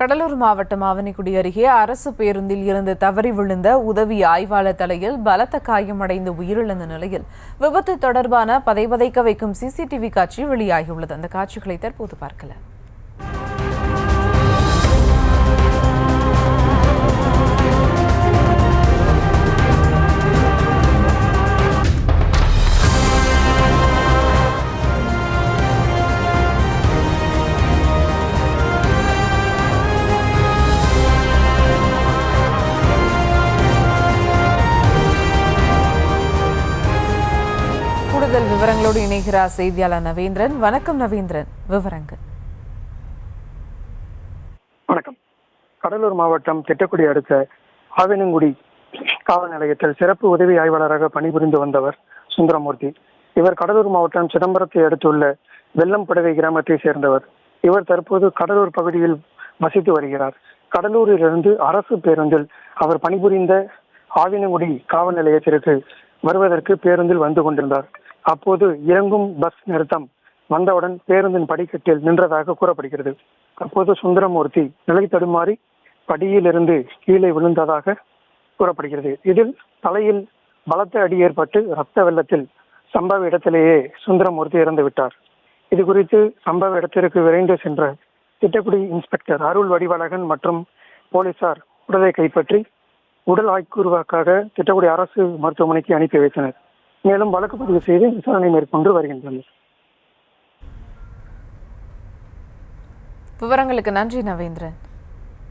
கடலூர் மாவட்டம் ஆவணிக்குடி அருகே அரசு பேருந்தில் இருந்து தவறி விழுந்த உதவி ஆய்வாளர் தலையில் பலத்த காயமடைந்து உயிரிழந்த நிலையில் விபத்து தொடர்பான பதைபதைக்க வைக்கும் சிசிடிவி காட்சி வெளியாகியுள்ளது. அந்த காட்சிகளை தற்போது பார்க்கலாம். கூடுதல் விவரங்களோடு இணைகிறார் செய்தியாளர் நவேந்திரன். வணக்கம் நவேந்திரன், விவரங்கள். வணக்கம். கடலூர் மாவட்டம் திட்டக்குடி அடுத்த ஆவினங்குடி காவல் நிலையத்தில் சிறப்பு உதவி ஆய்வாளராக பணிபுரிந்து வந்தவர் சுந்தரமூர்த்தி. இவர் கடலூர் மாவட்டம் சிதம்பரத்தை அடுத்துள்ள வெள்ளம்படவை கிராமத்தை சேர்ந்தவர். இவர் தற்போது கடலூர் பகுதியில் வசித்து வருகிறார். கடலூரிலிருந்து அரசு பேருந்தில் அவர் பணிபுரிந்த ஆவினங்குடி காவல் நிலையத்திற்கு வருவதற்கு பேருந்தில் வந்து கொண்டிருந்தார். அப்போது இறங்கும் பஸ் நிறுத்தம் வந்தவுடன் பேருந்தின் படிக்கட்டில் நின்றதாக கூறப்படுகிறது. அப்போது சுந்தரமூர்த்தி நிலை தடுமாறி படியிலிருந்து கீழே விழுந்ததாக கூறப்படுகிறது. இதில் தலையில் பலத்த அடி ஏற்பட்டு இரத்த வெள்ளத்தில் சம்பவ இடத்திலேயே சுந்தரமூர்த்தி இறந்து விட்டார். இது குறித்து சம்பவ இடத்திற்கு விரைந்து சென்ற திட்டக்குடி இன்ஸ்பெக்டர் அருள் வடிவழகன் மற்றும் போலீசார் உடலை கைப்பற்றி உடல் ஆய்வுக்காக திட்டக்குடி அரசு மருத்துவமனைக்கு அனுப்பி வைத்தனர். மேலும் வழக்கு பதிவு செய்து விசாரணை மேற்கொண்டு வருகின்றனர். விவரங்களுக்கு நன்றி நவேந்திரன்.